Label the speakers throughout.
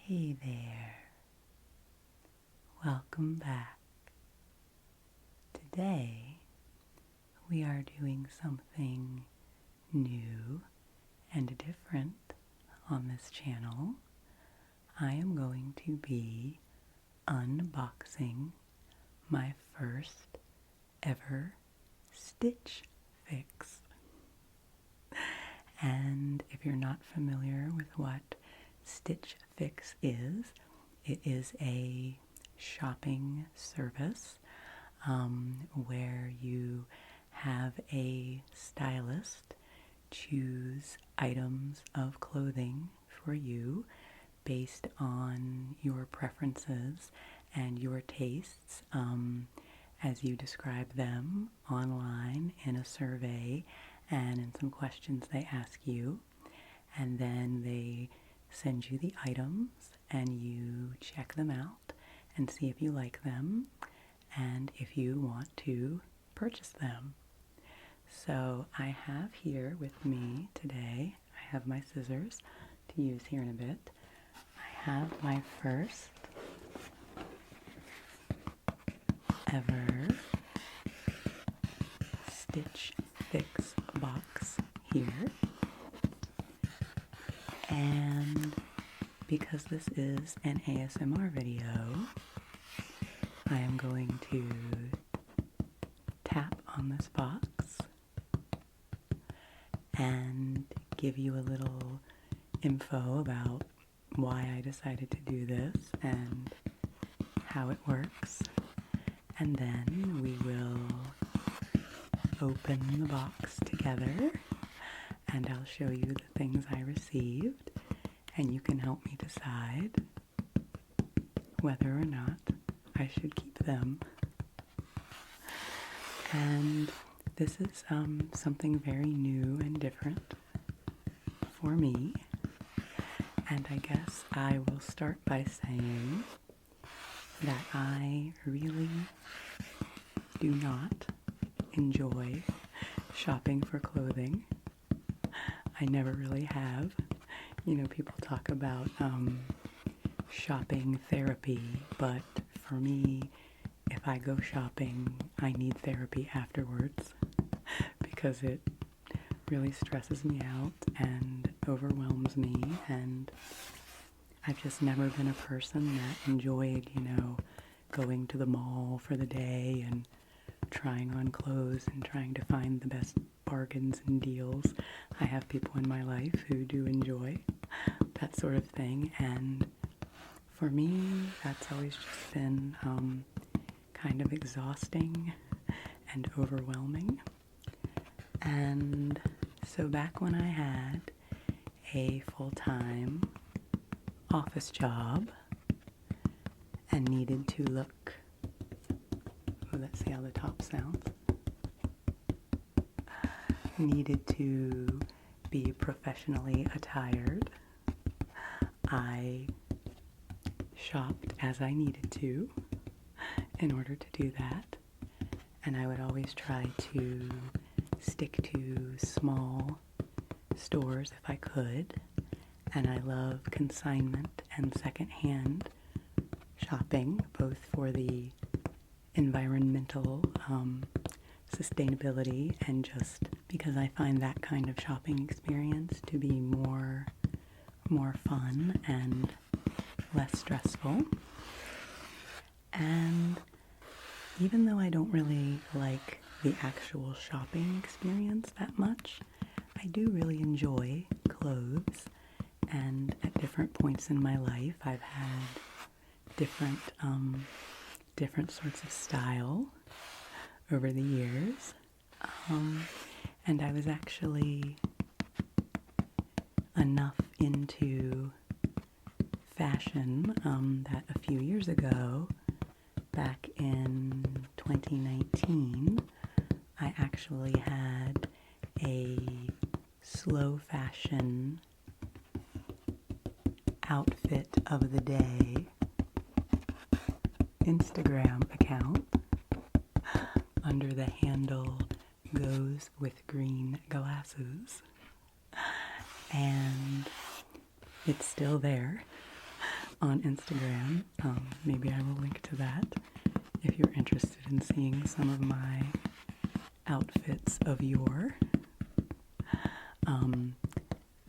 Speaker 1: Hey there, welcome back. Today we are doing something new and different on this channel. I am going to be unboxing my first ever Stitch Fix. And if you're not familiar with what Stitch Fix is, it is a shopping service where you have a stylist choose items of clothing for you based on your preferences and your tastes as you describe them online in a survey and in some questions they ask you. And then they send you the items and you check them out and see if you like them and if you want to purchase them. So I have here with me today, I have my scissors to use here in a bit. I have my first ever Stitch Fix box here. And because this is an ASMR video, I am going to tap on this box and give you a little info about why I decided to do this and how it works. And then we will open the box together and I'll show you the things I received and you can help me decide whether or not I should keep them. And this is something very new and different for me. And I guess I will start by saying that I really do not enjoy shopping for clothing. I never really have. You know, people talk about shopping therapy, but for me, if I go shopping, I need therapy afterwards because it really stresses me out and overwhelms me, and I've just never been a person that enjoyed, going to the mall for the day and trying on clothes and trying to find the best bargains and deals. I have people in my life who do enjoy that sort of thing, and for me, that's always just been kind of exhausting and overwhelming. And so back when I had a full-time office job and needed to look, let's see how the top sounds, needed to be professionally attired, I shopped as I needed to in order to do that, and I would always try to stick to small stores if I could, and I love consignment and secondhand shopping, both for the environmental sustainability and just because I find that kind of shopping experience to be more fun and less stressful. And even though I don't really like the actual shopping experience that much, I do really enjoy clothes, and at different points in my life I've had different sorts of style over the years, and I was actually enough into fashion that a few years ago, back in 2019, I actually had a slow fashion outfit of the day Instagram account under the handle Goes with Green Glasses, and it's still there. on Instagram. Maybe I will link to that if you're interested in seeing some of my outfits of yore.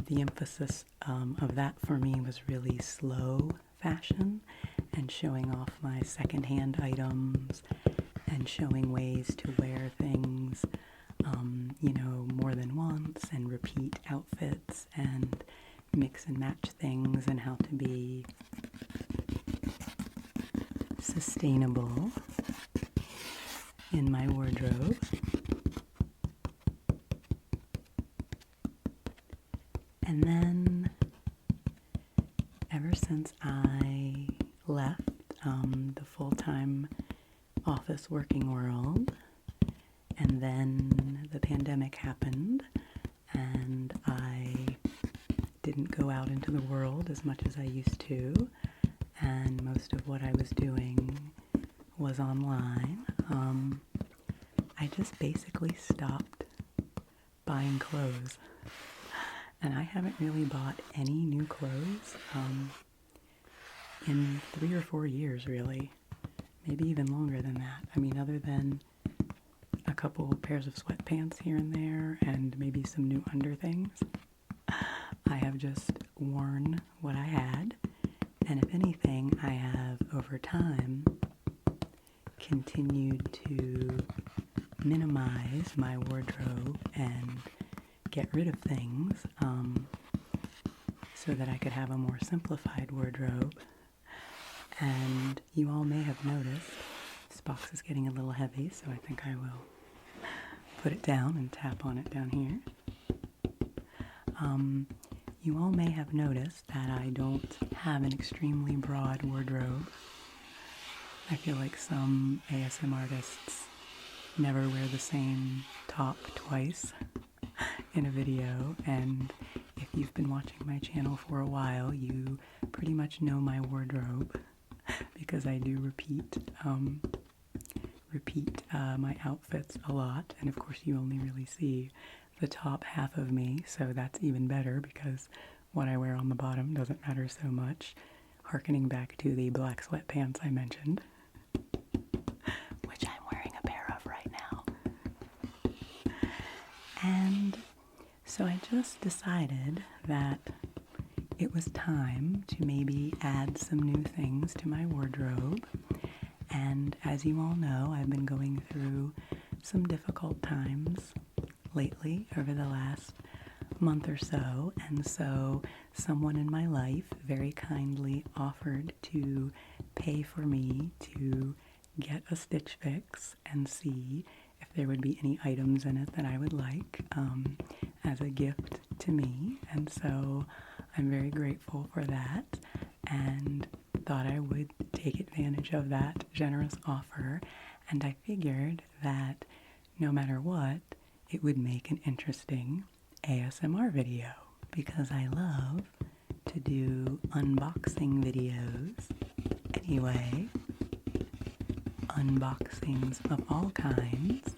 Speaker 1: The emphasis of that for me was really slow fashion and showing off my secondhand items and showing ways to wear things, more than once, and repeat outfits and mix and match things, and how to be sustainable in my wardrobe. And then, ever since I left the full-time office working world, and then the pandemic happened, and I didn't go out into the world as much as I used to, and most of what I was doing was online. I just basically stopped buying clothes. And I haven't really bought any new clothes in 3 or 4 years, really. Maybe even longer than that. I mean, other than a couple pairs of sweatpants here and there, and maybe some new under things, I have just worn what I had. And if anything, I have, over time, continued to minimize my wardrobe and get rid of things so that I could have a more simplified wardrobe. And you all may have noticed this box is getting a little heavy, so I think I will put it down and tap on it down here. You all may have noticed that I don't have an extremely broad wardrobe. I feel like some ASM artists never wear the same top twice in a video, and if you've been watching my channel for a while, you pretty much know my wardrobe because I do repeat my outfits a lot, and of course you only really see the top half of me, so that's even better because what I wear on the bottom doesn't matter so much, harkening back to the black sweatpants I mentioned, which I'm wearing a pair of right now. And so I just decided that it was time to maybe add some new things to my wardrobe. And as you all know, I've been going through some difficult times lately over the last month or so. And so someone in my life very kindly offered to pay for me to get a Stitch Fix and see if there would be any items in it that I would like as a gift to me. And so I'm very grateful for that and thought I would take advantage of that generous offer. And I figured that no matter what, it would make an interesting ASMR video because I love to do unboxing videos. Anyway, unboxings of all kinds,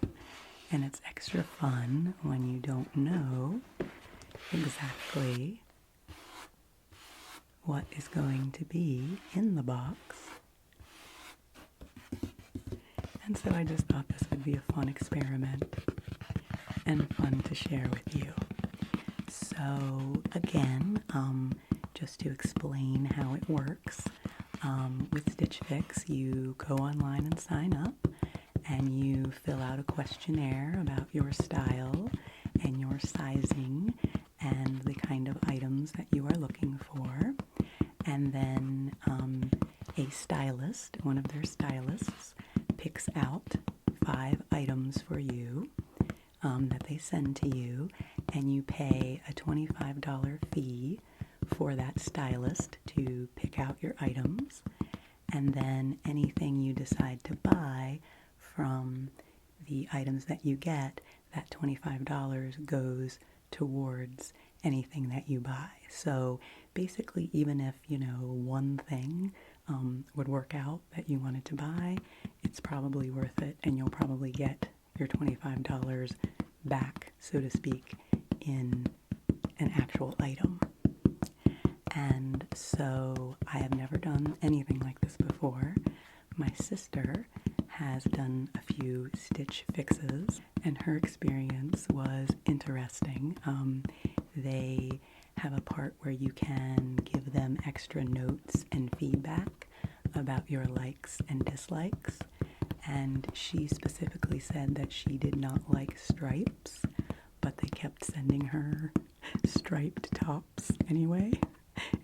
Speaker 1: and it's extra fun when you don't know exactly what is going to be in the box. And so I just thought this would be a fun experiment and fun to share with you. So again, just to explain how it works, with Stitch Fix, you go online and sign up, and you fill out a questionnaire about your style and your sizing and the kind of items that you are looking for. And then a stylist, one of their stylists, picks out 5 items for you that they send to you, and you pay a $25 fee for that stylist to pick out your items. And then anything you decide to buy from the items that you get, that $25 goes towards anything that you buy. So basically, even if, one thing would work out that you wanted to buy, it's probably worth it, and you'll probably get your $25 back, so to speak, in an actual item. And so I have never done anything like this before. My sister has done a few stitch fixes, and her experience was interesting. They have a part where you can give them extra notes and feedback about your likes and dislikes, and she specifically said that she did not like stripes, but they kept sending her striped tops anyway,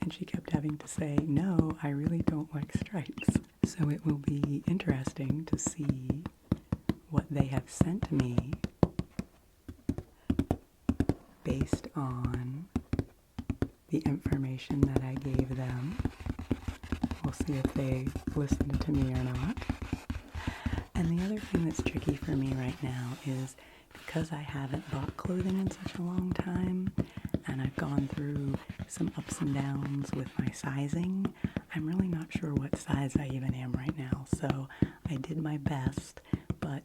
Speaker 1: and she kept having to say, no, I really don't like stripes. So it will be interesting to see what they have sent me based on the information that I gave them. We'll see if they listened to me or not. And the other thing that's tricky for me right now is because I haven't bought clothing in such a long time, and I've gone through some ups and downs with my sizing, I'm really not sure what size I even am right now. So I did my best, but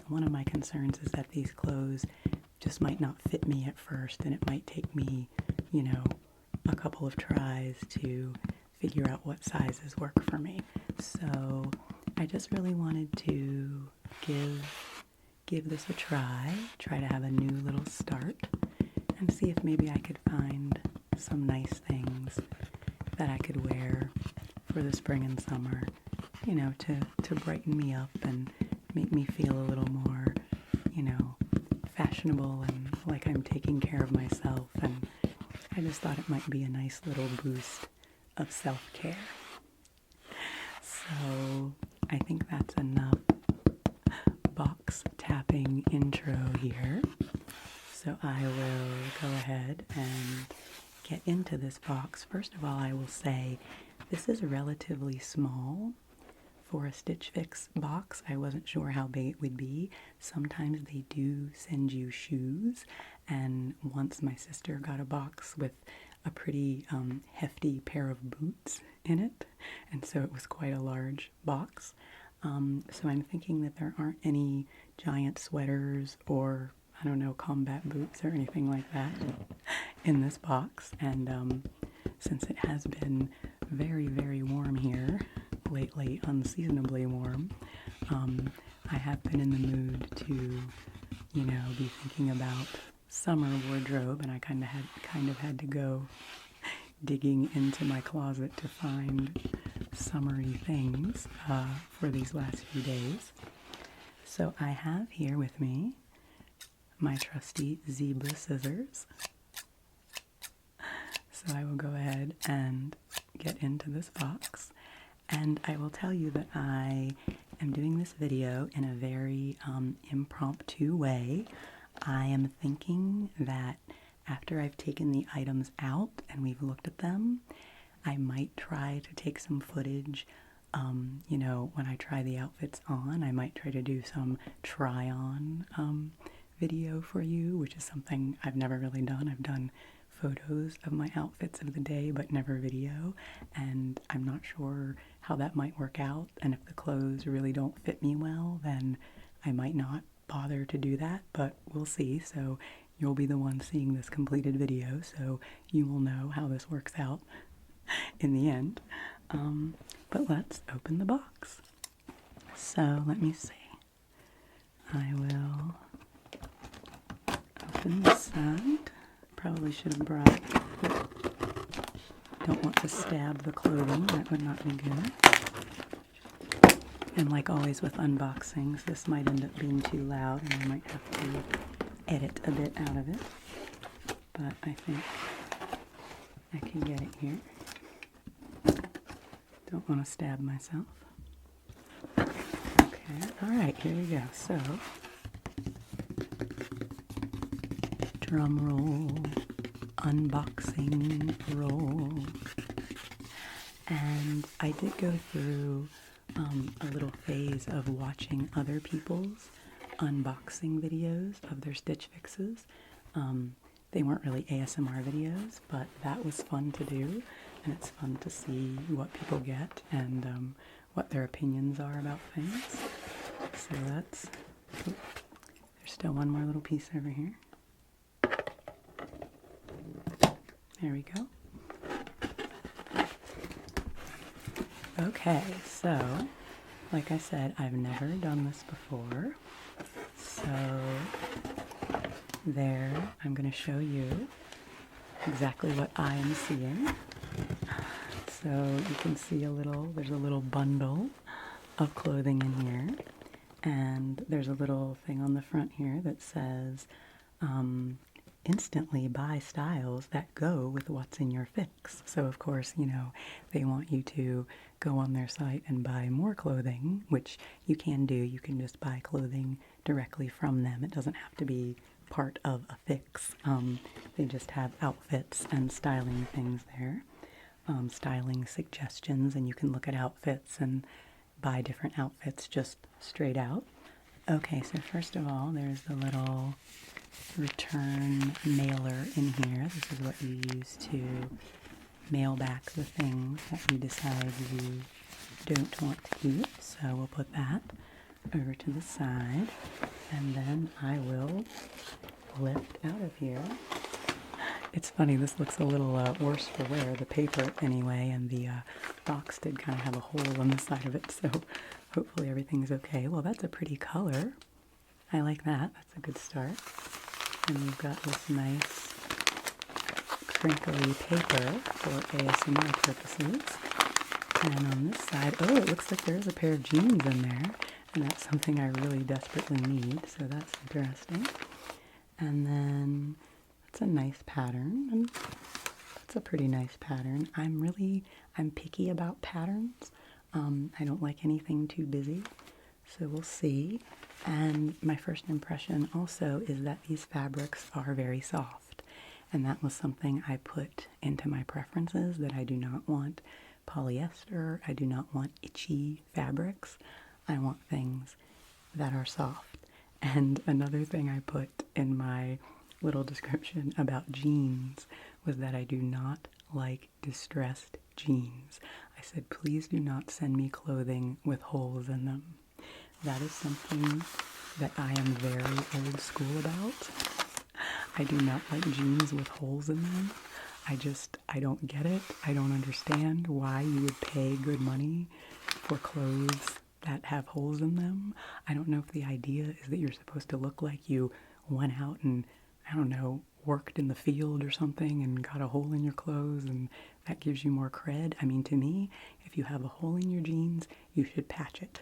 Speaker 1: one of my concerns is that these clothes just might not fit me at first, and it might take me, you know, a couple of tries to figure out what sizes work for me. So I just really wanted to give this a try to have a new little start, and see if maybe I could find some nice things that I could wear for the spring and summer, you know, to brighten me up and make me feel a little more, you know, fashionable and like I'm taking care of myself. And I just thought it might be a nice little boost of self-care. So I think that's enough box tapping intro here. So I will go ahead and get into this box. First of all, I will say this is relatively small for a Stitch Fix box. I wasn't sure how big it would be. Sometimes they do send you shoes, and once my sister got a box with a pretty hefty pair of boots in it, and so it was quite a large box. So I'm thinking that there aren't any giant sweaters or, I don't know, combat boots or anything like that in this box. And since it has been very, very warm here lately, unseasonably warm, I have been in the mood to, you know, be thinking about summer wardrobe, and I kind of had to go digging into my closet to find summery things for these last few days. So I have here with me my trusty zebra scissors. So I will go ahead and get into this box, and I will tell you that I am doing this video in a very impromptu way. I am thinking that after I've taken the items out and we've looked at them, I might try to take some footage, you know, when I try the outfits on. I might try to do some try-on video for you, which is something I've never really done. I've done photos of my outfits of the day, but never video, and I'm not sure how that might work out, and if the clothes really don't fit me well, then I might not bother to do that, but we'll see. So you'll be the one seeing this completed video, so you will know how this works out in the end. But let's open the box. So let me see. I will open this side. Probably should have brought, don't want to stab the clothing, that would not be good. And like always with unboxings, this might end up being too loud and I might have to edit a bit out of it. But I think I can get it here. Don't want to stab myself. Okay, alright, here we go. So, drum roll, unboxing roll. And I did go through a little phase of watching other people's unboxing videos of their Stitch Fixes. They weren't really ASMR videos, but that was fun to do, and it's fun to see what people get and what their opinions are about things. So that's, there's still one more little piece over here. There we go. Okay, so like I said, I've never done this before. So there, I'm going to show you exactly what I am seeing. So you can see there's a little bundle of clothing in here. And there's a little thing on the front here that says, instantly buy styles that go with what's in your fix. So of course, they want you to go on their site and buy more clothing, which you can do. You can just buy clothing directly from them. It doesn't have to be part of a fix. They just have outfits and styling things there, styling suggestions, and you can look at outfits and buy different outfits just straight out. Okay, so first of all, there's the little return mailer in here. This is what you use to mail back the things that you decide you don't want to keep. So we'll put that over to the side, and then I will lift out of here. It's funny, this looks a little worse for wear, the paper anyway, and the box did kind of have a hole on the side of it, so hopefully everything's okay. Well, that's a pretty color. I like that. That's a good start. And we've got this nice crinkly paper for ASMR purposes. And on this side, oh, it looks like there's a pair of jeans in there, and that's something I really desperately need, so that's interesting. And then it's a nice pattern, and that's a pretty nice pattern. I'm picky about patterns. I don't like anything too busy, so we'll see. And my first impression also is that these fabrics are very soft, and that was something I put into my preferences, that I do not want polyester, I do not want itchy fabrics, I want things that are soft. And another thing I put in my little description about jeans was that I do not like distressed jeans. I said, please do not send me clothing with holes in them. That is something that I am very old school about. I do not like jeans with holes in them. I don't get it. I don't understand why you would pay good money for clothes that have holes in them. I don't know if the idea is that you're supposed to look like you went out and, I don't know, worked in the field or something and got a hole in your clothes and that gives you more cred. I mean, to me, if you have a hole in your jeans, you should patch it.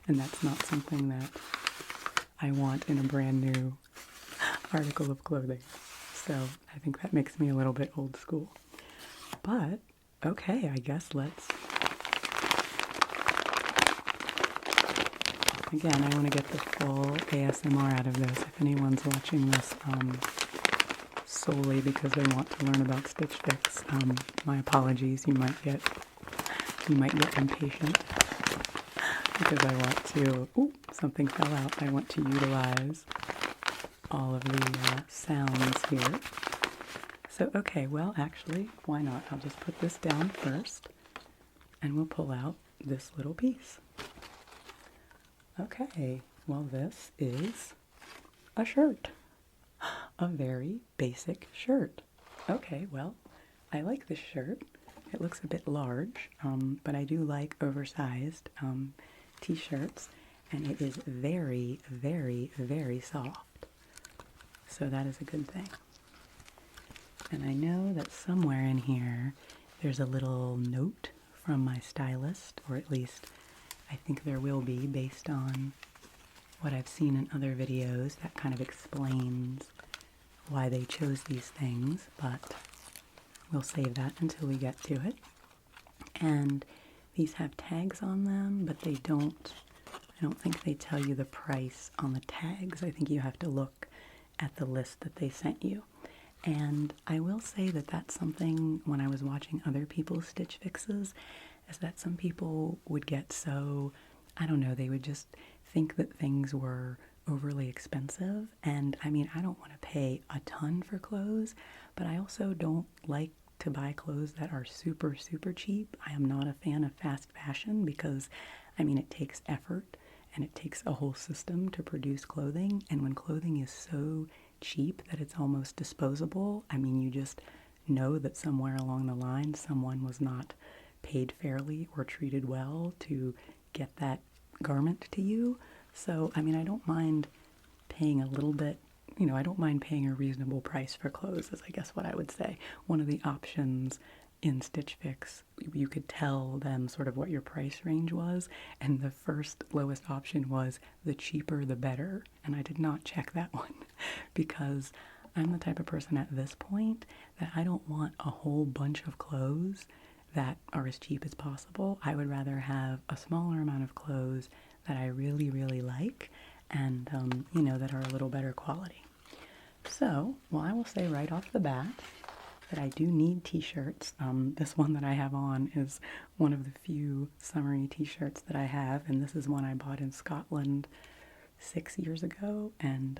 Speaker 1: And that's not something that I want in a brand new article of clothing. So I think that makes me a little bit old school. But, okay, I guess let's... Again, I want to get the full ASMR out of this. If anyone's watching this solely because they want to learn about Stitch Fix, my apologies. You might get impatient because I want to... Ooh, something fell out. I want to utilize all of the sounds here. So, okay, well, actually, why not? I'll just put this down first, and we'll pull out this little piece. Okay, well, this is a shirt. A very basic shirt. Okay, well, I like this shirt. It looks a bit large, but I do like oversized t-shirts, and it is very, very, very soft. So that is a good thing. And I know that somewhere in here there's a little note from my stylist, or at least I think there will be based on what I've seen in other videos that kind of explains why they chose these things, but we'll save that until we get to it. And these have tags on them, but I don't think they tell you the price on the tags. I think you have to look at the list that they sent you. And I will say that that's something, when I was watching other people's Stitch Fixes, is that some people would get so, I don't know, they would just think that things were overly expensive. And I mean, I don't want to pay a ton for clothes, but I also don't like to buy clothes that are super, super cheap. I am not a fan of fast fashion because, I mean, it takes effort and it takes a whole system to produce clothing. And when clothing is so cheap that it's almost disposable, I mean, you just know that somewhere along the line someone was not paid fairly or treated well to get that garment to you. So, I mean, I don't mind paying a little bit, I don't mind paying a reasonable price for clothes, is I guess what I would say. One of the options in Stitch Fix, you could tell them sort of what your price range was, and the first lowest option was the cheaper the better, and I did not check that one because I'm the type of person at this point that I don't want a whole bunch of clothes that are as cheap as possible. I would rather have a smaller amount of clothes that I really, really like and, that are a little better quality. So, well, I will say right off the bat that I do need t-shirts. This one that I have on is one of the few summery t-shirts that I have, and this is one I bought in Scotland 6 years ago and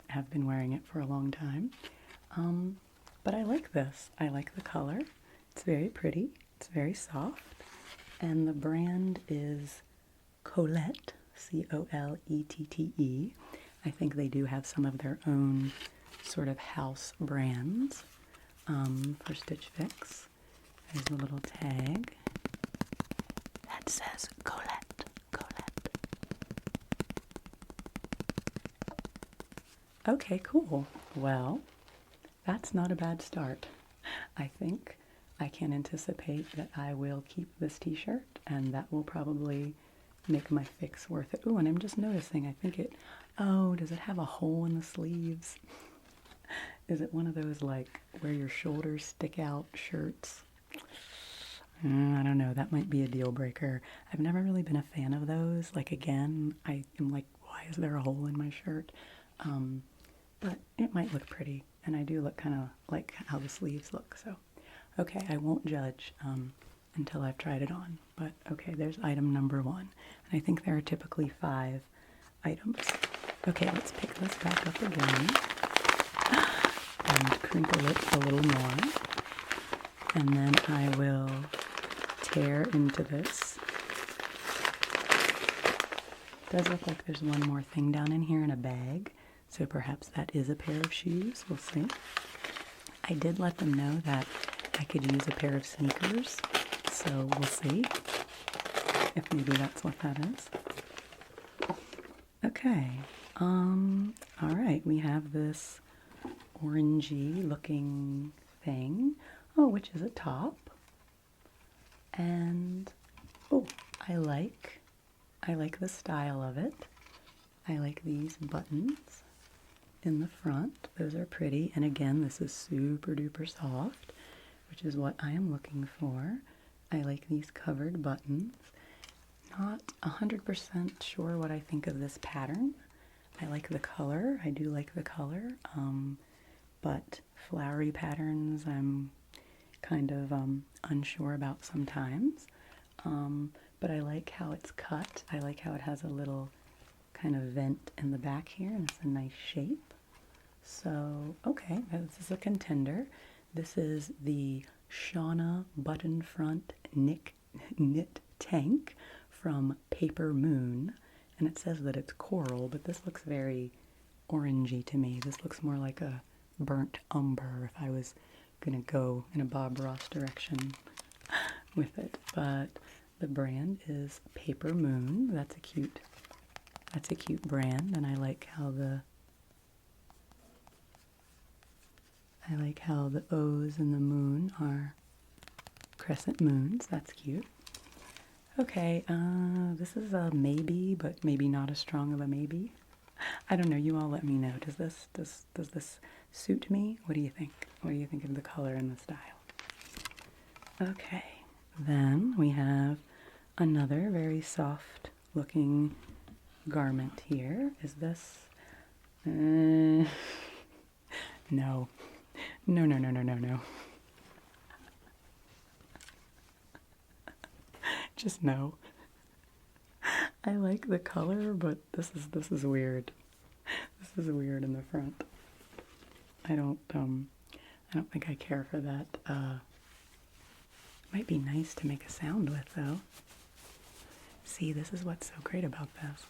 Speaker 1: have been wearing it for a long time. But I like this. I like the color. It's very pretty. It's very soft. And the brand is Colette, Colettee. I think they do have some of their own sort of house brands for Stitch Fix. There's a little tag that says Colette. Okay, cool. Well, that's not a bad start. I think I can anticipate that I will keep this t-shirt, and that will probably make my fix worth it. Ooh, and I'm just noticing, I think does it have a hole in the sleeves? Is it one of those, like, where your shoulders stick out shirts? I don't know. That might be a deal breaker. I've never really been a fan of those. Like, again, I am like, why is there a hole in my shirt? But it might look pretty, and I do look kind of like how the sleeves look, so. Okay, I won't judge until I've tried it on. But, okay, there's item number 1. And I think there are typically 5 items. Okay, let's pick this back up again and crinkle it a little more. And then I will tear into this. It does look like there's one more thing down in here in a bag. So perhaps that is a pair of shoes. We'll see. I did let them know that I could use a pair of sneakers. So we'll see if maybe that's what that is. Okay. All right. We have this orangey looking thing. Oh, which is a top. And, oh, I like the style of it. I like these buttons in the front. Those are pretty. And again, this is super duper soft, which is what I am looking for. I like these covered buttons. Not 100% sure what I think of this pattern. I like the color. I do like the color. But flowery patterns I'm kind of unsure about sometimes. But I like how it's cut. I like how it has a little kind of vent in the back here, and it's a nice shape. So, okay, this is a contender. This is the Shauna button front knit tank from Paper Moon, and it says that it's coral, but this looks very orangey to me. This looks more like a burnt umber if I was gonna go in a Bob Ross direction with it. But the brand is Paper Moon. That's a cute brand, and I like how the O's in the moon are crescent moons. That's cute. Okay, this is a maybe, but maybe not as strong of a maybe. I don't know. You all let me know. Does this suit me? What do you think? What do you think of the color and the style? Okay, then we have another very soft looking garment here. Is this? No. No. Just no. I like the color, but this is weird. This is weird in the front. I don't think I care for that. Might be nice to make a sound with, though. See, this is what's so great about this.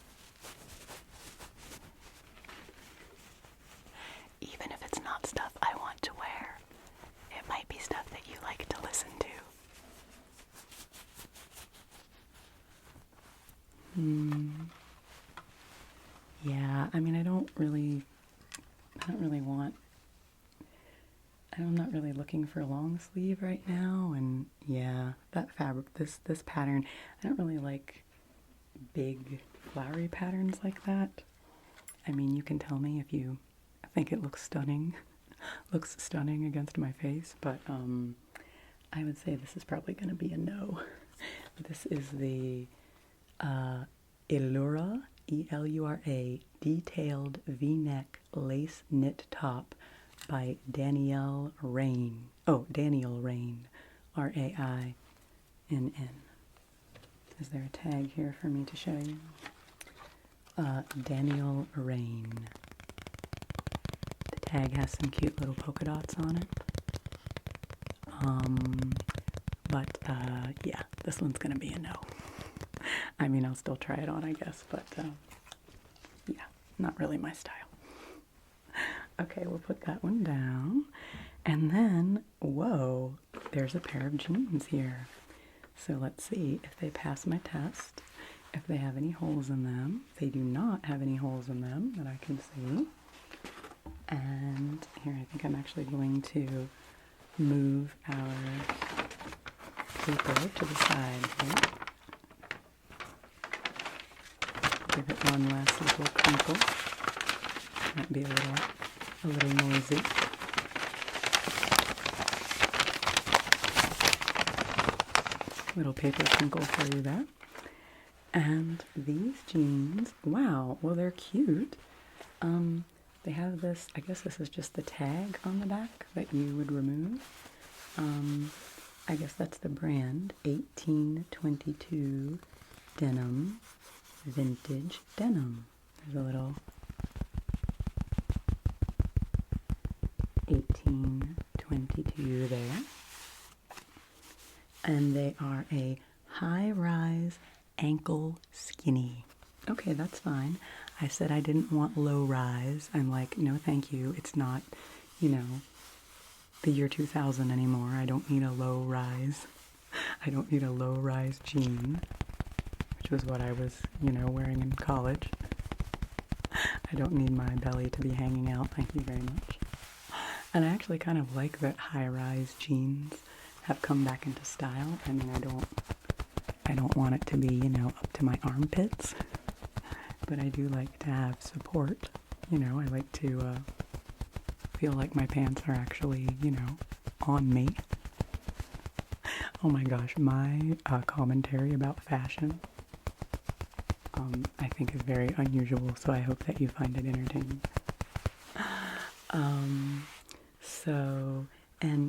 Speaker 1: Even if it's not stuff I want to wear, it might be stuff that you like to listen to. Yeah, I mean, I'm not really looking for a long sleeve right now, and yeah, that fabric, this pattern, I don't really like big flowery patterns like that. I mean, you can tell me if you think it looks stunning, looks stunning against my face, but I would say this is probably going to be a no. This is the Elura, E-L-U-R-A, detailed V-neck lace knit top by Danielle Rain. Oh, Daniel Rain, R-A-I-N-N. Is there a tag here for me to show you? Daniel Rain. The tag has some cute little polka dots on it. Yeah, this one's gonna be a no. I mean, I'll still try it on, I guess, but yeah, not really my style. Okay, we'll put that one down. And then, whoa, there's a pair of jeans here. So let's see if they pass my test, if they have any holes in them. They do not have any holes in them that I can see. And here, I think I'm actually going to move our paper to the side here. Give it one last little crinkle. Might be a little noisy. Little paper crinkle for you there. And these jeans, wow, well, they're cute. They have this, I guess this is just the tag on the back that you would remove. I guess that's the brand, 1822 Denim, Vintage Denim. There's a little 1822 there. And they are a high-rise ankle skinny. Okay, that's fine. I said I didn't want low rise. I'm like, no thank you. It's not, you know, the year 2000 anymore. I don't need a low rise. I don't need a low rise jean, which was what I was, you know, wearing in college. I don't need my belly to be hanging out. Thank you very much. And I actually kind of like that high rise jeans have come back into style. I mean, I don't want it to be, you know, up to my armpits, but I do like to have support. You know, I like to feel like my pants are actually, you know, on me. Oh my gosh, my commentary about fashion, I think is very unusual, so I hope that you find it entertaining.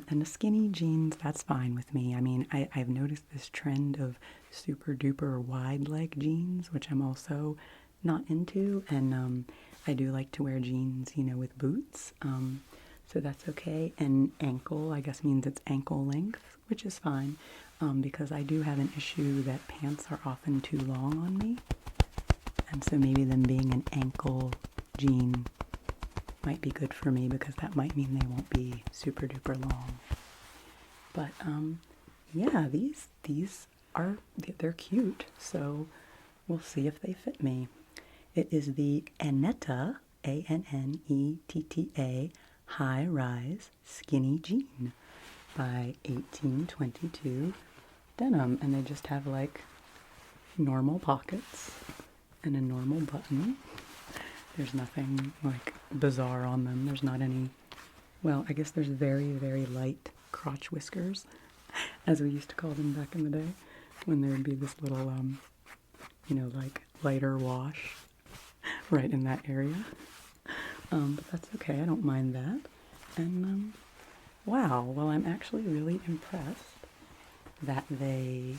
Speaker 1: And the skinny jeans, that's fine with me. I mean, I've noticed this trend of super duper wide leg jeans, which I'm also not into, and I do like to wear jeans, you know, with boots, so that's okay. And ankle, I guess, means it's ankle length, which is fine, because I do have an issue that pants are often too long on me, and so maybe them being an ankle jean might be good for me, because that might mean they won't be super duper long. But yeah, these are, they're cute, so we'll see if they fit me. It is the Annetta, A-N-N-E-T-T-A, high rise skinny jean by 1822 Denim, and they just have like normal pockets and a normal button. There's nothing like bizarre on them. There's not any, well, I guess there's very, very light crotch whiskers, as we used to call them back in the day, when there would be this little, you know, like lighter wash right in that area. But that's okay. I don't mind that. And, wow, well, I'm actually really impressed that they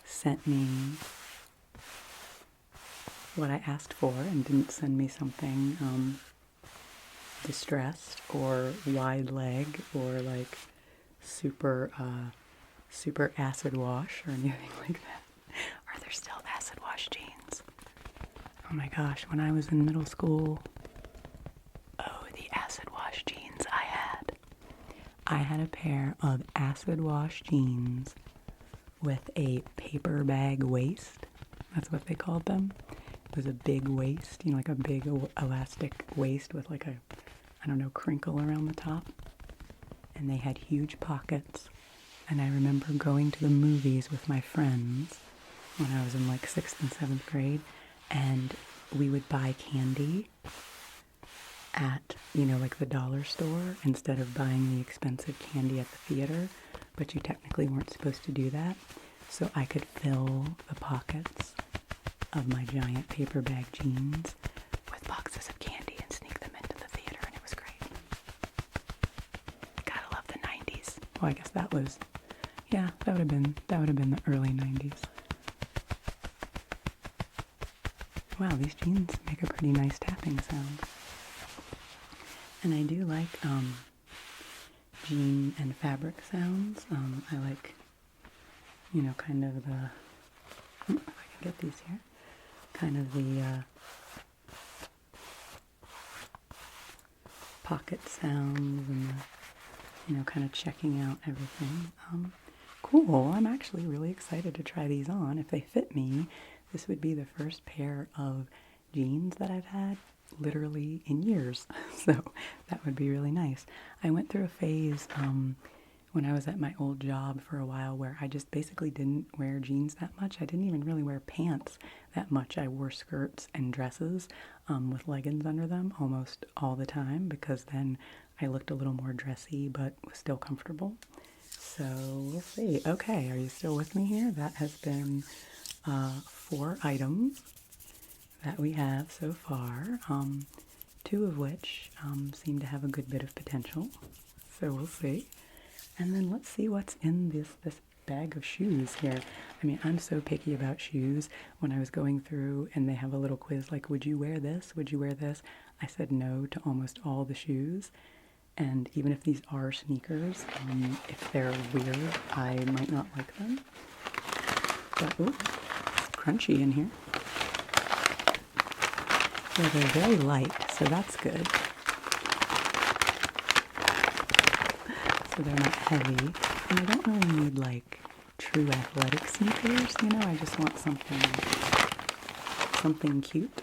Speaker 1: sent me what I asked for and didn't send me something distressed or wide leg or like super acid wash or anything like that. Are there still acid wash jeans? Oh my gosh, when I was in middle school, oh, the acid wash jeans I had a pair of acid wash jeans with a paper bag waist. That's what they called them. It was a big waist, you know, like a big elastic waist with like a, I don't know, crinkle around the top. And they had huge pockets. And I remember going to the movies with my friends when I was in like 6th and 7th grade, and we would buy candy at, you know, like the dollar store instead of buying the expensive candy at the theater, but you technically weren't supposed to do that. So I could fill the pockets of my giant paper bag jeans with boxes of candy and sneak them into the theater, and it was great. Gotta love the 90s. Well, I guess that was, yeah, that would have been the early 90s. Wow, these jeans make a pretty nice tapping sound. And I do like jean and fabric sounds. I like, you know, kind of the, if I can get these here, kind of the pocket sounds and the, you know, kind of checking out everything. Cool. I'm actually really excited to try these on. If they fit me, this would be the first pair of jeans that I've had literally in years. So that would be really nice. I went through a phase when I was at my old job for a while where I just basically didn't wear jeans that much. I didn't even really wear pants that much. I wore skirts and dresses with leggings under them almost all the time, because then I looked a little more dressy but was still comfortable. So we'll see. Okay, are you still with me here? That has been 4 items that we have so far, 2 of which seem to have a good bit of potential. So we'll see. And then let's see what's in this bag of shoes here. I mean, I'm so picky about shoes. When I was going through and they have a little quiz like, would you wear this? Would you wear this? I said no to almost all the shoes. And even if these are sneakers, if they're weird, I might not like them. But, ooh, it's crunchy in here. Yeah, they're very light, so that's good. So they're not heavy. And I don't really need, like, true athletic sneakers, you know? I just want something cute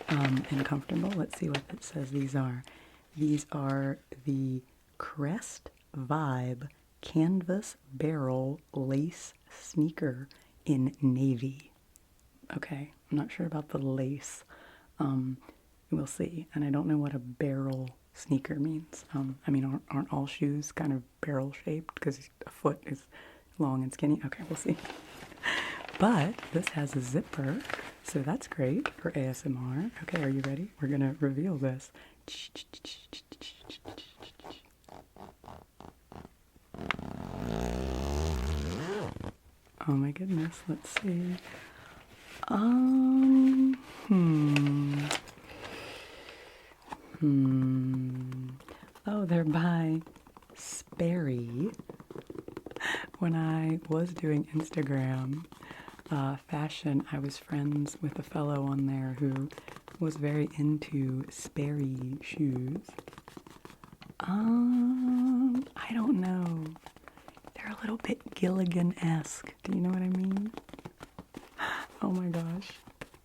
Speaker 1: and comfortable. Let's see what it says these are. These are the Crest Vibe Canvas Barrel Lace Sneaker in navy. Okay, I'm not sure about the lace. We'll see. And I don't know what a barrel sneaker means. I mean, aren't all shoes kind of barrel shaped because a foot is long and skinny? Okay, we'll see. But this has a zipper, so that's great for ASMR. Okay, are you ready? We're gonna reveal this. Oh my goodness, let's see. Oh, they're by Sperry. When I was doing Instagram fashion, I was friends with a fellow on there who was very into Sperry shoes. I don't know. They're a little bit Gilligan-esque. Do you know what I mean? Oh my gosh.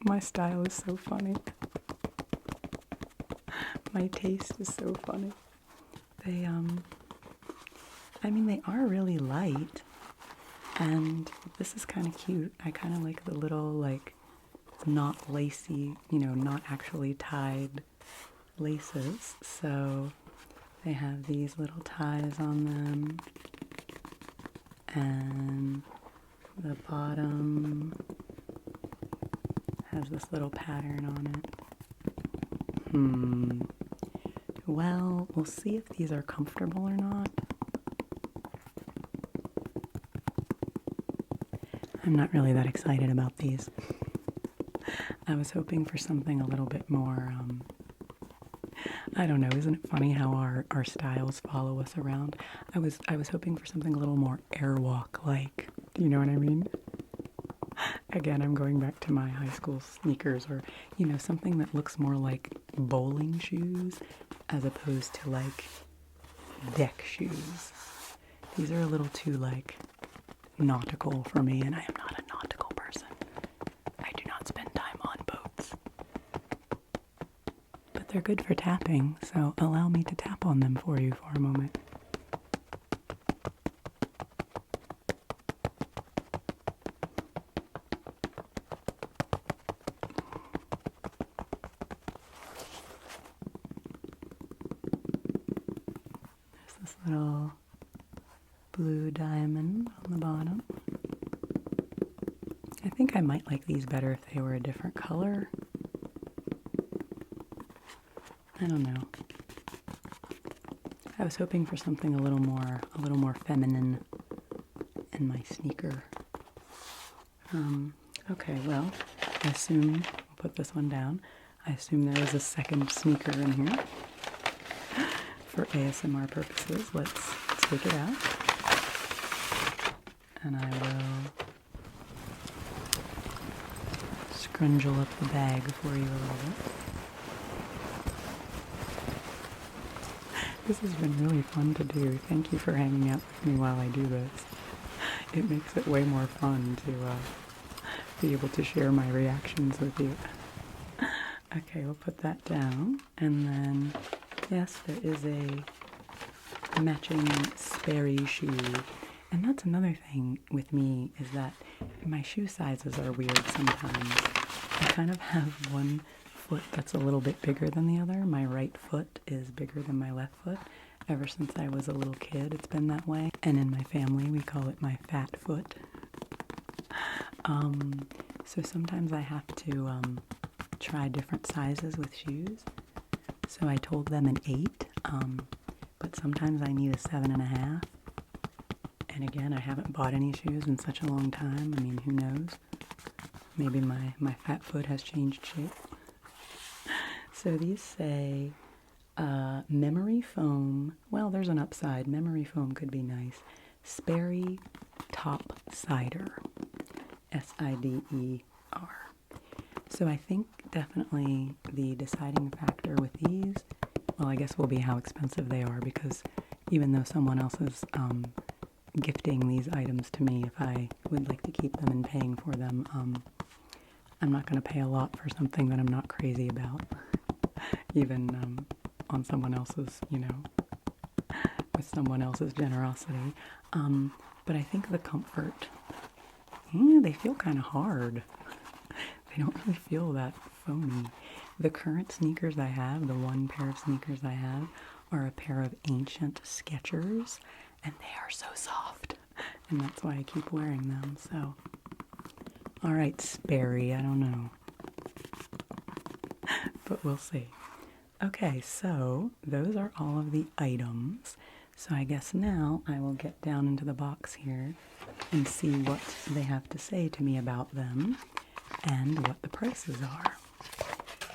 Speaker 1: My style is so funny. My taste is so funny. They, I mean, they are really light. And this is kind of cute. I kind of like the little, like, not lacy, you know, not actually tied laces. So they have these little ties on them. And the bottom has this little pattern on it. Well, we'll see if these are comfortable or not. I'm not really that excited about these. I was hoping for something a little bit more, I don't know, isn't it funny how our styles follow us around? I was hoping for something a little more Airwalk-like. Do you know what I mean? Again, I'm going back to my high school sneakers, or, you know, something that looks more like bowling shoes as opposed to, like, deck shoes. These are a little too, like, nautical for me, and I am not a nautical person. I do not spend time on boats. But they're good for tapping, so allow me to tap on them for you for a moment. There's this little blue diamond on the bottom. I think I might like these better if they were a different color. I don't know. I was hoping for something a little more feminine in my sneaker. Okay, well, I assume, I'll put this one down. I assume there is a second sneaker in here. For ASMR purposes, let's take it out. And I will scrunchel up the bag for you a little bit. This has been really fun to do. Thank you for hanging out with me while I do this. It makes it way more fun to be able to share my reactions with you. Okay, we'll put that down. And then, yes, there is a matching Sperry shoe. And that's another thing with me, is that my shoe sizes are weird sometimes. I kind of have one foot that's a little bit bigger than the other. My right foot is bigger than my left foot. Ever since I was a little kid, it's been that way. And in my family, we call it my fat foot. So sometimes I have to try different sizes with shoes. So I told them an 8, but sometimes I need a 7.5. And again, I haven't bought any shoes in such a long time. I mean, who knows? Maybe my fat foot has changed shape. So these say memory foam. Well, there's an upside. Memory foam could be nice. Sperry top cider. S-I-D-E-R. So I think definitely the deciding factor with these, well, I guess will be how expensive they are, because even though someone else is gifting these items to me, if I would like to keep them and paying for them, I'm not going to pay a lot for something that I'm not crazy about, even on someone else's, with someone else's generosity. But I think the comfort, they feel kind of hard. They don't really feel that foamy. The current sneakers I have, the one pair of sneakers I have, are a pair of ancient Skechers, and they are so soft, and that's why I keep wearing them. So, all right, Sperry, I don't know, but we'll see. Okay, so those are all of the items. So I guess now I will get down into the box here and see what they have to say to me about them and what the prices are.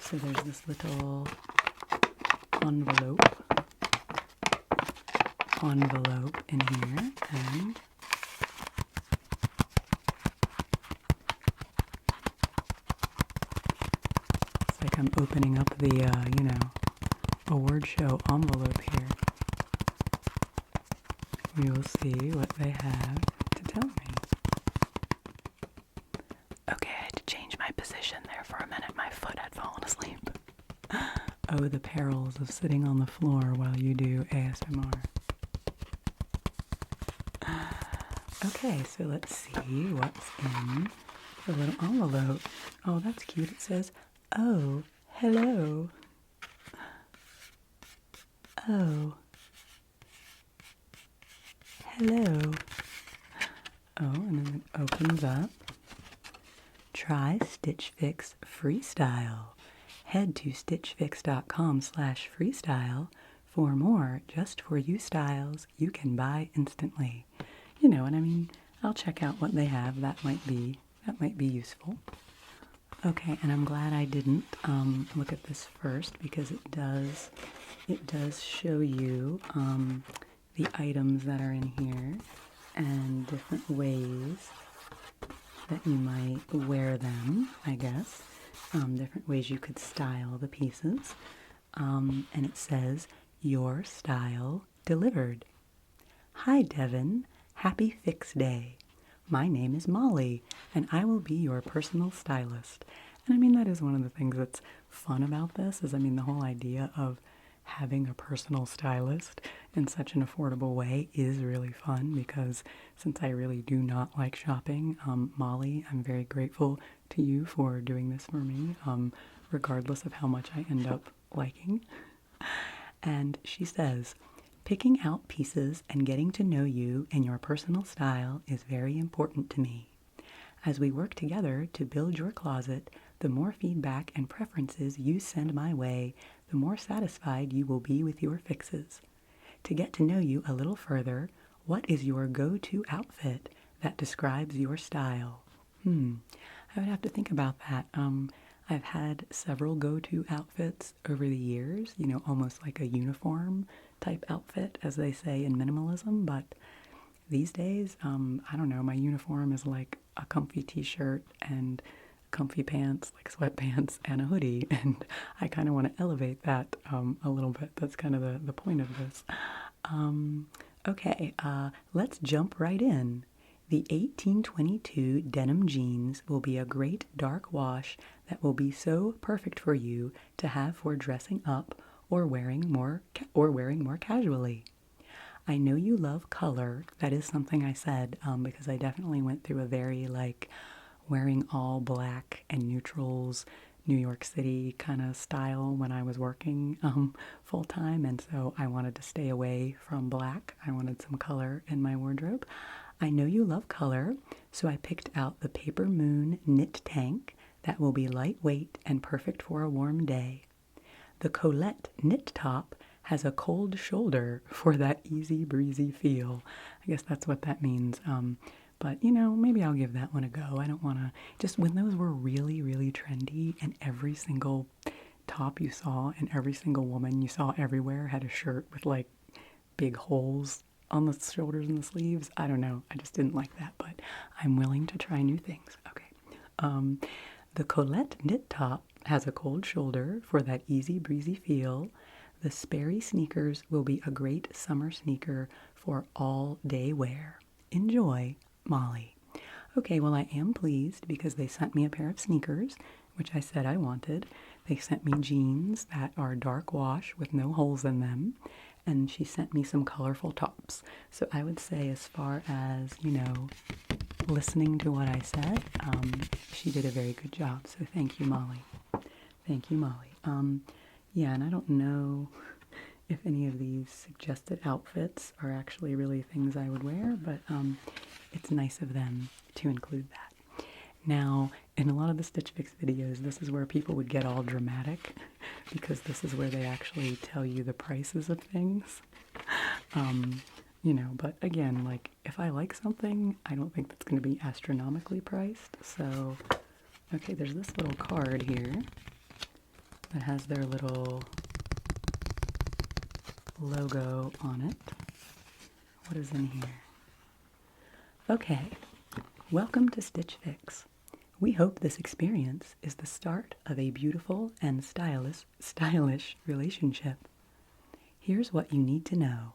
Speaker 1: So there's this little envelope in here, and it's like I'm opening up the, award show envelope here. We will see what they have to tell me. Okay, I had to change my position there for a minute. My foot had fallen asleep. Oh, the perils of sitting on the floor while you do ASMR. Okay, so let's see what's in the little envelope. Oh, that's cute. It says, "Oh, hello. Oh, hello." Oh, and then it opens up. Try Stitch Fix Freestyle. Head to stitchfix.com/freestyle for more just for you styles you can buy instantly. You know what I mean? I'll check out what they have. That might be useful. Okay, and I'm glad I didn't look at this first, because it does show you the items that are in here and different ways that you might wear them, I guess. Different ways you could style the pieces. And it says, "Your style delivered." Hi, Devan. Happy Fix Day. My name is Molly, and I will be your personal stylist. And I mean, that is one of the things that's fun about this, is I mean, the whole idea of having a personal stylist in such an affordable way is really fun, because since I really do not like shopping, Molly, I'm very grateful to you for doing this for me, regardless of how much I end up liking. And she says, picking out pieces and getting to know you and your personal style is very important to me. As we work together to build your closet, the more feedback and preferences you send my way, the more satisfied you will be with your fixes. To get to know you a little further, what is your go-to outfit that describes your style? I would have to think about that. I've had several go-to outfits over the years, you know, almost like a uniform type outfit, as they say in minimalism, but these days, I don't know, my uniform is like a comfy t-shirt and comfy pants, like sweatpants, and a hoodie, and I kind of want to elevate that a little bit. That's kind of the point of this. Okay, let's jump right in. The 1822 denim jeans will be a great dark wash that will be so perfect for you to have for dressing up or wearing more casually. I know you love color. That is something I said, because I definitely went through a very like wearing all black and neutrals, New York City kind of style when I was working full time, and so I wanted to stay away from black. I wanted some color in my wardrobe. I know you love color, so I picked out the Paper Moon knit tank that will be lightweight and perfect for a warm day. The Colette knit top has a cold shoulder for that easy breezy feel. I guess that's what that means. But, you know, maybe I'll give that one a go. I don't want to, just when those were really, really trendy and every single top you saw and every single woman you saw everywhere had a shirt with like big holes on the shoulders and the sleeves. I don't know. I just didn't like that, but I'm willing to try new things. Okay. The Colette knit top has a cold shoulder for that easy breezy feel. The Sperry sneakers will be a great summer sneaker for all day wear. Enjoy, Molly. Okay, well, I am pleased because they sent me a pair of sneakers, which I said I wanted. They sent me jeans that are dark wash with no holes in them, and she sent me some colorful tops. So I would say, as far as, you know, listening to what I said, she did a very good job. So thank you, Molly. Thank you, Molly. Yeah, and I don't know if any of these suggested outfits are actually really things I would wear, but it's nice of them to include that. Now, in a lot of the Stitch Fix videos, this is where people would get all dramatic, because this is where they actually tell you the prices of things. You know, but again, like, if I like something, I don't think that's going to be astronomically priced. So, okay, there's this little card here that has their little logo on it. What is in here? Okay, welcome to Stitch Fix. We hope this experience is the start of a beautiful and stylish relationship. Here's what you need to know.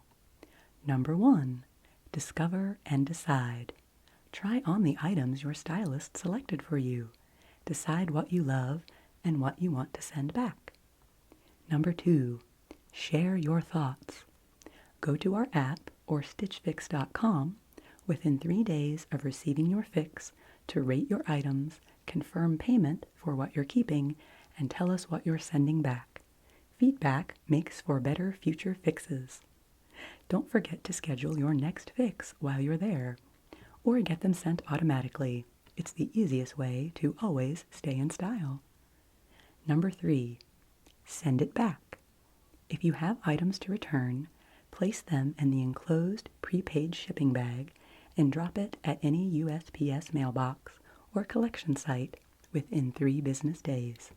Speaker 1: Number 1, discover and decide. Try on the items your stylist selected for you. Decide what you love and what you want to send back. Number 2, share your thoughts. Go to our app or stitchfix.com within 3 days of receiving your fix to rate your items, confirm payment for what you're keeping, and tell us what you're sending back. Feedback makes for better future fixes. Don't forget to schedule your next fix while you're there, or get them sent automatically. It's the easiest way to always stay in style. Number 3, send it back. If you have items to return, place them in the enclosed prepaid shipping bag and drop it at any USPS mailbox or collection site within 3 business days.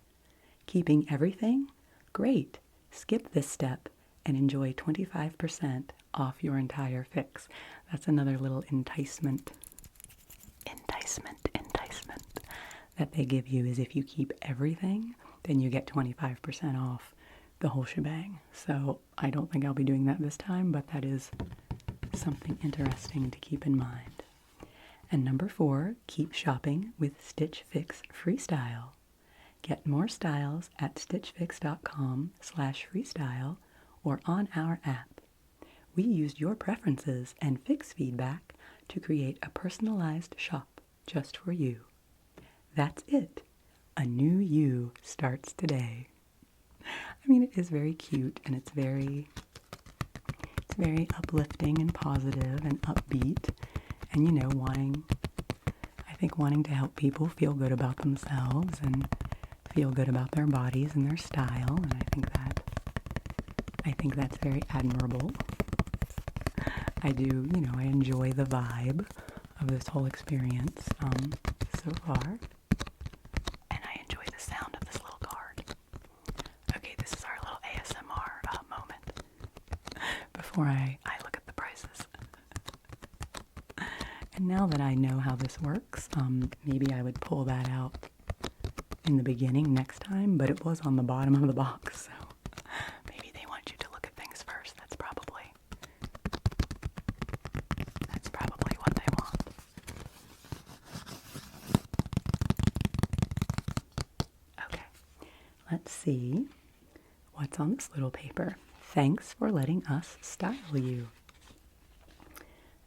Speaker 1: Keeping everything? Great! Skip this step and enjoy 25% off your entire fix. That's another little enticement that they give you, is if you keep everything, then you get 25% off the whole shebang. So I don't think I'll be doing that this time, but that is something interesting to keep in mind. And number 4, keep shopping with Stitch Fix Freestyle. Get more styles at stitchfix.com/freestyle or on our app. We used your preferences and Fix feedback to create a personalized shop just for you. That's it. A new you starts today. I mean, it is very cute, and it's very uplifting and positive and upbeat, and wanting to help people feel good about themselves and feel good about their bodies and their style, and I think that's very admirable. I do, I enjoy the vibe of this whole experience so far. And I enjoy the sound of this little card. Okay, this is our little ASMR moment before I look at the prices. And now that I know how this works, maybe I would pull that out in the beginning next time, but it was on the bottom of the box, so maybe they want you to look at things first. That's probably what they want. Okay, let's see what's on this little paper. Thanks for letting us style you.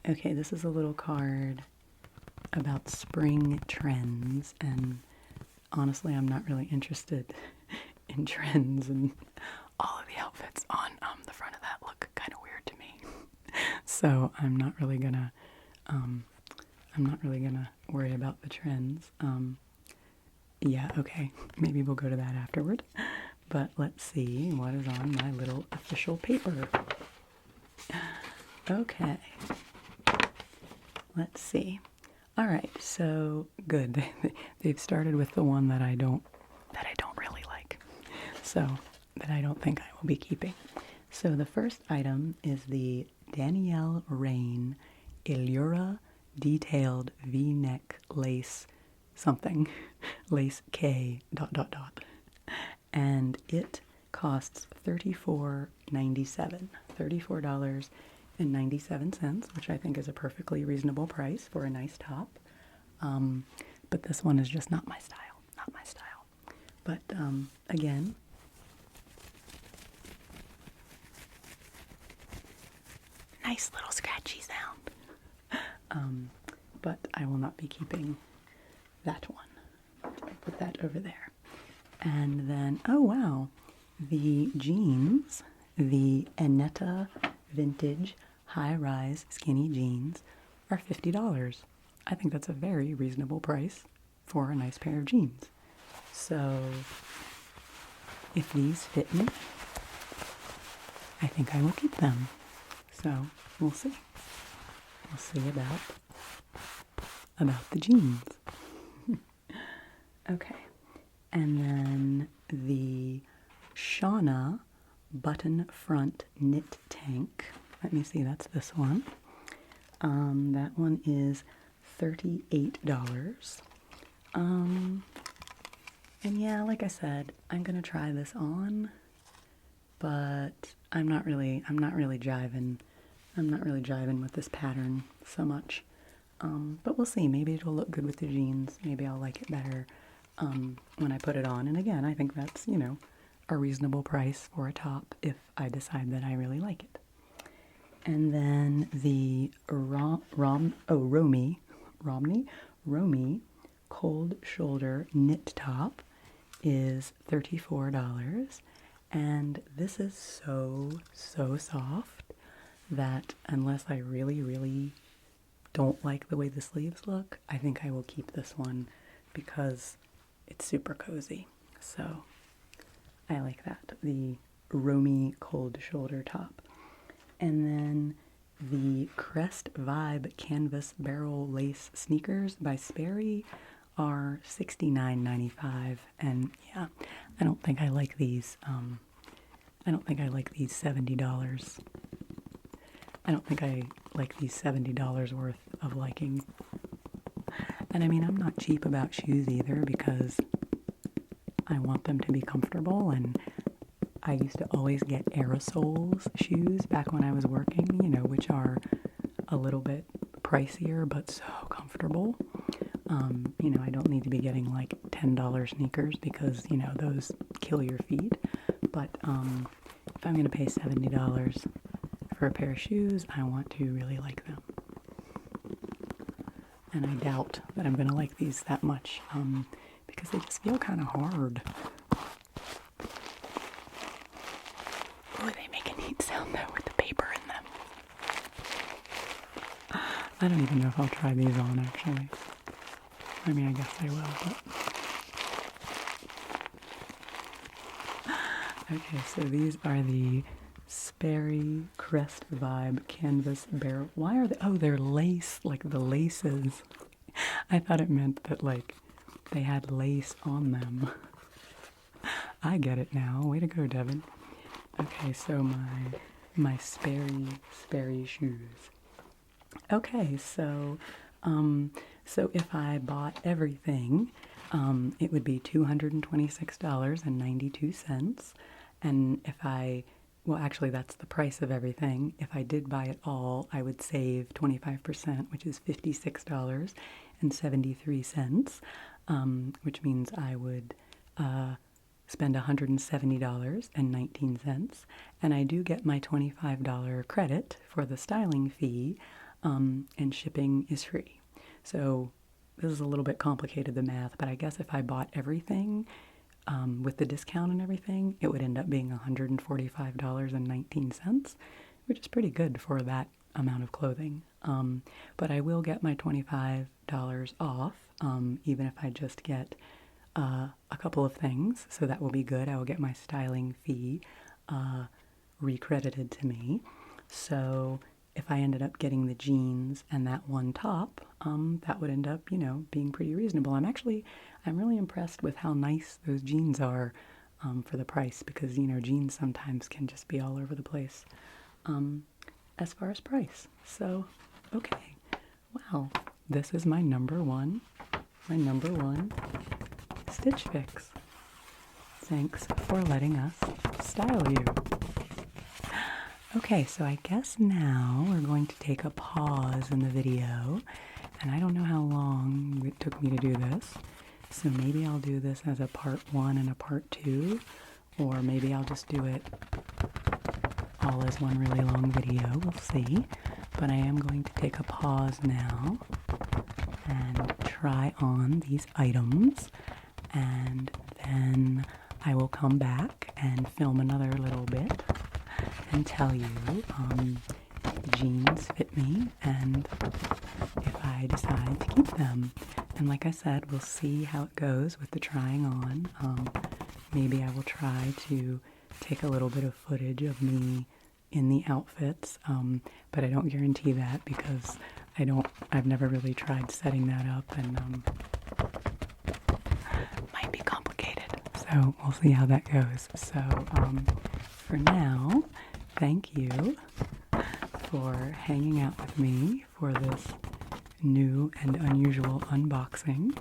Speaker 1: Okay, this is a little card about spring trends, and honestly, I'm not really interested in trends, and all of the outfits on the front of that look kind of weird to me. So I'm not really gonna worry about the trends. Yeah, okay, maybe we'll go to that afterward. But let's see what is on my little official paper. Okay. Let's see. All right, so good. They've started with the one that I don't really like. So, that I don't think I will be keeping. So the first item is the Danielle Rain Illura Detailed V-neck lace something. Lace K ... And it costs $34.97. $34.97, which I think is a perfectly reasonable price for a nice top. But this one is just not my style. But again, nice little scratchy sound. But I will not be keeping that one. I'll put that over there. And then, oh wow, the jeans, the Anetta Vintage high-rise skinny jeans are $50. I think that's a very reasonable price for a nice pair of jeans. So, if these fit me, I think I will keep them. So, we'll see. We'll see about the jeans. Okay. And then the Shauna button front knit tank. Let me see, that's this one. That one is $38. And yeah, like I said, I'm gonna try this on, but I'm not really jiving with this pattern so much. But we'll see. Maybe it'll look good with the jeans. Maybe I'll like it better when I put it on. And again, I think that's, a reasonable price for a top if I decide that I really like it. And then the Romy cold shoulder knit top is $34. And this is so soft that unless I really don't like the way the sleeves look, I think I will keep this one because it's super cozy. So I like that, the Romy cold shoulder top. And then the Crest Vibe canvas barrel lace sneakers by Sperry are $69.95. And yeah, I don't think I like these. I don't think I like these $70. I don't think I like these $70 worth of liking. And I mean, I'm not cheap about shoes either because I want them to be comfortable, and I used to always get Aerosoles shoes back when I was working, which are a little bit pricier but so comfortable. You know, I don't need to be getting like $10 sneakers because, you know, those kill your feet. But if I'm going to pay $70 for a pair of shoes, I want to really like them. And I doubt that I'm going to like these that much because they just feel kind of hard. Oh, they make a neat sound though with the paper in them. I don't even know if I'll try these on actually. I mean, I guess I will, but... Okay, so these are the Sperry Crest Vibe Canvas Barrel. Why are they? Oh, they're lace, like the laces. I thought it meant that, like, they had lace on them. I get it now. Way to go, Devan. Okay, so my Sperry shoes. Okay, so if I bought everything, it would be $226.92. And if well, actually, that's the price of everything. If I did buy it all, I would save 25%, which is $56.73, which means I would spend $170.19. And I do get my $25 credit for the styling fee, and shipping is free. So this is a little bit complicated, the math, but I guess if I bought everything, with the discount and everything, it would end up being $145.19, which is pretty good for that amount of clothing. But I will get my $25 off, even if I just get a couple of things, so that will be good. I will get my styling fee recredited to me. So if I ended up getting the jeans and that one top, that would end up, you know, being pretty reasonable. I'm really impressed with how nice those jeans are for the price, because, you know, jeans sometimes can just be all over the place as far as price. So, okay. Wow. This is my number one Stitch Fix. Thanks for letting us style you. Okay, so I guess now we're going to take a pause in the video, and I don't know how long it took me to do this, so maybe I'll do this as a part 1 and a part 2, or maybe I'll just do it all as one really long video, we'll see. But I am going to take a pause now and try on these items, and then I will come back and film another little bit and tell you if the jeans fit me and if I decide to keep them. And like I said, we'll see how it goes with the trying on. Maybe I will try to take a little bit of footage of me in the outfits, but I don't guarantee that because I've never really tried setting that up, and might be complicated. So we'll see how that goes. So for now, thank you for hanging out with me for this new and unusual unboxing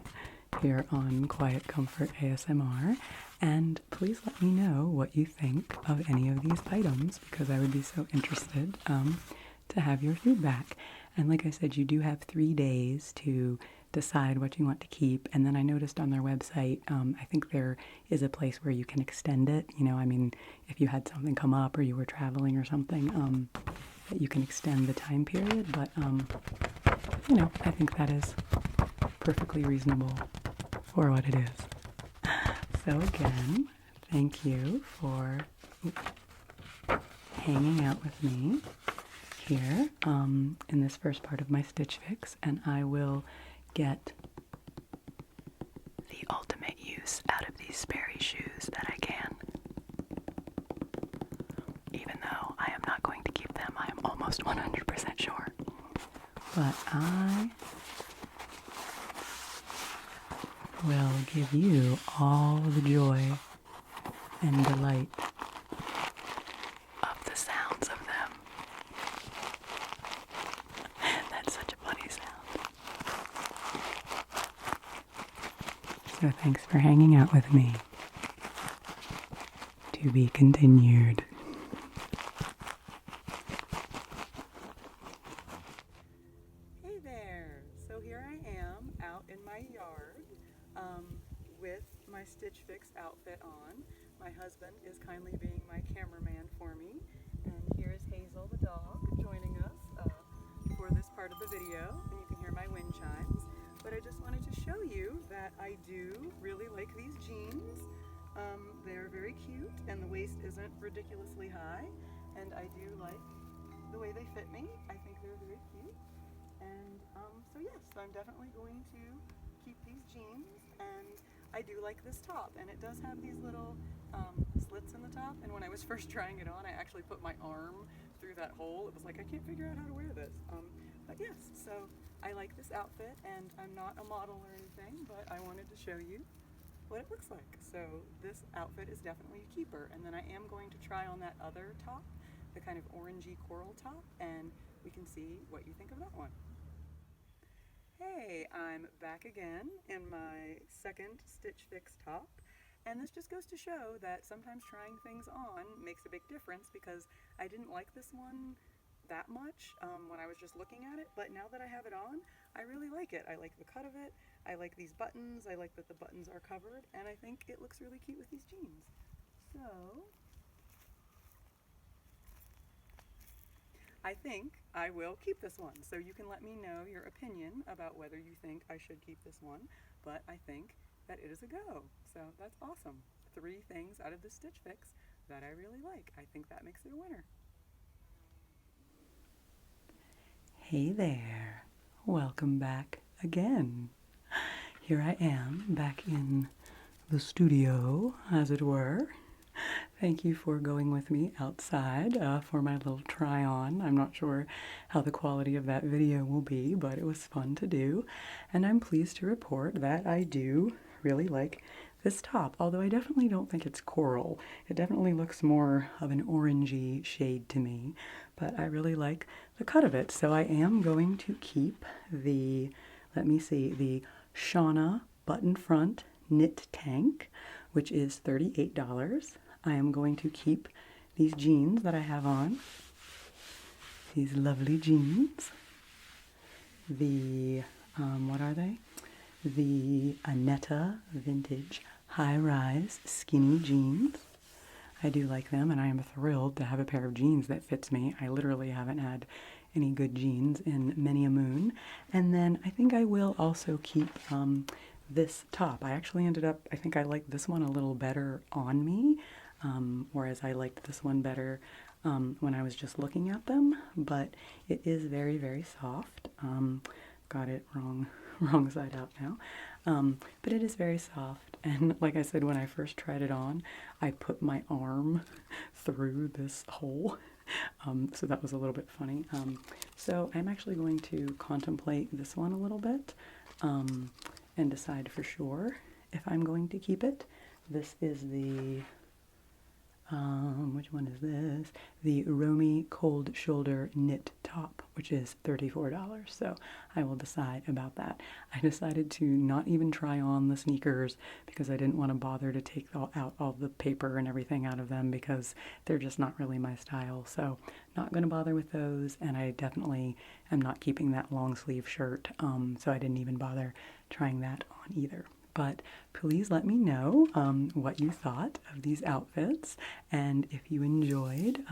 Speaker 1: here on Quiet Comfort ASMR. And please let me know what you think of any of these items, because I would be so interested to have your feedback. And like I said, you do have 3 days to decide what you want to keep. And then I noticed on their website, I think there is a place where you can extend it. You know, I mean, if you had something come up or you were traveling or something, that you can extend the time period. But, you know, I think that is perfectly reasonable for what it is. So again, thank you for hanging out with me here in this first part of my Stitch Fix, and I will get the ultimate use out of these Sperry shoes that I can. Even though I am not going to keep them, I am almost 100% sure. But I will give you all the joy and delight of the sounds of them. That's such a funny sound. So thanks for hanging out with me. To be continued. Hey there. am out in my yard with my Stitch Fix outfit on. My husband is kindly being my cameraman for me, and here's Hazel the dog joining us for this part of the video, and you can hear my wind chimes. But I just wanted to show you that I do really like these jeans. They're very cute, and the waist isn't ridiculously high, and I do like the way they fit me. I think they're very cute, and so yes, I'm definitely going to keep these jeans, and I do like this top, and it does have these little slits in the top, and when I was first trying it on, I actually put my arm through that hole. It was like, I can't figure out how to wear this, but yes, so I like this outfit, and I'm not a model or anything, but I wanted to show you what it looks like. So this outfit is definitely a keeper, and then I am going to try on that other top, the kind of orangey coral top, and we can see what you think of that one. Hey, I'm back again in my second Stitch Fix top, and this just goes to show that sometimes trying things on makes a big difference, because I didn't like this one that much when I was just looking at it, but now that I have it on, I really like it. I like the cut of it, I like these buttons, I like that the buttons are covered, and I think it looks really cute with these jeans. So I think I will keep this one. So you can let me know your opinion about whether you think I should keep this one, but I think that it is a go. So that's awesome. 3 things out of the Stitch Fix that I really like. I think that makes it a winner. Hey there. Welcome back again. Here I am back in the studio, as it were. Thank you for going with me outside for my little try on. I'm not sure how the quality of that video will be, but it was fun to do. And I'm pleased to report that I do really like this top, although I definitely don't think it's coral. It definitely looks more of an orangey shade to me, but I really like the cut of it. So I am going to keep the, let me see, the Shauna button front knit tank, which is $38. I am going to keep these jeans that I have on, these lovely jeans, the, what are they? The Annetta Vintage high-rise skinny jeans. I do like them, and I am thrilled to have a pair of jeans that fits me. I literally haven't had any good jeans in many a moon. And then I think I will also keep this top. I actually ended up, I think I liked this one a little better on me, whereas I liked this one better when I was just looking at them, but it is very, very soft. Got it wrong side out now. But it is very soft, and like I said, when I first tried it on, I put my arm through this hole, so that was a little bit funny. So I'm actually going to contemplate this one a little bit and decide for sure if I'm going to keep it. This is the which one is this? The Romy Cold Shoulder Knit Top, which is $34. So I will decide about that. I decided to not even try on the sneakers because I didn't want to bother to take out all the paper and everything out of them because they're just not really my style. So not going to bother with those, and I definitely am not keeping that long sleeve shirt. So I didn't even bother trying that on either. But please let me know what you thought of these outfits, and if you enjoyed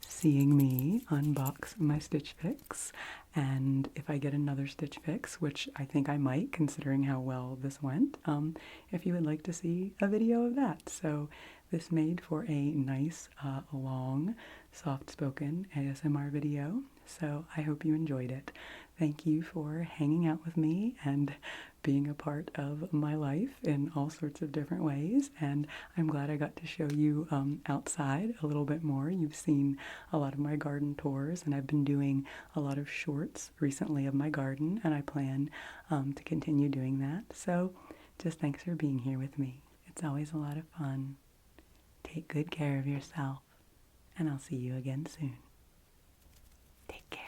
Speaker 1: seeing me unbox my Stitch Fix, and if I get another Stitch Fix, which I think I might considering how well this went, if you would like to see a video of that. So this made for a nice, long, soft-spoken ASMR video, so I hope you enjoyed it. Thank you for hanging out with me and being a part of my life in all sorts of different ways, and I'm glad I got to show you outside a little bit more. You've seen a lot of my garden tours, and I've been doing a lot of shorts recently of my garden, and I plan to continue doing that. So just thanks for being here with me. It's always a lot of fun. Take good care of yourself, and I'll see you again soon. Take care.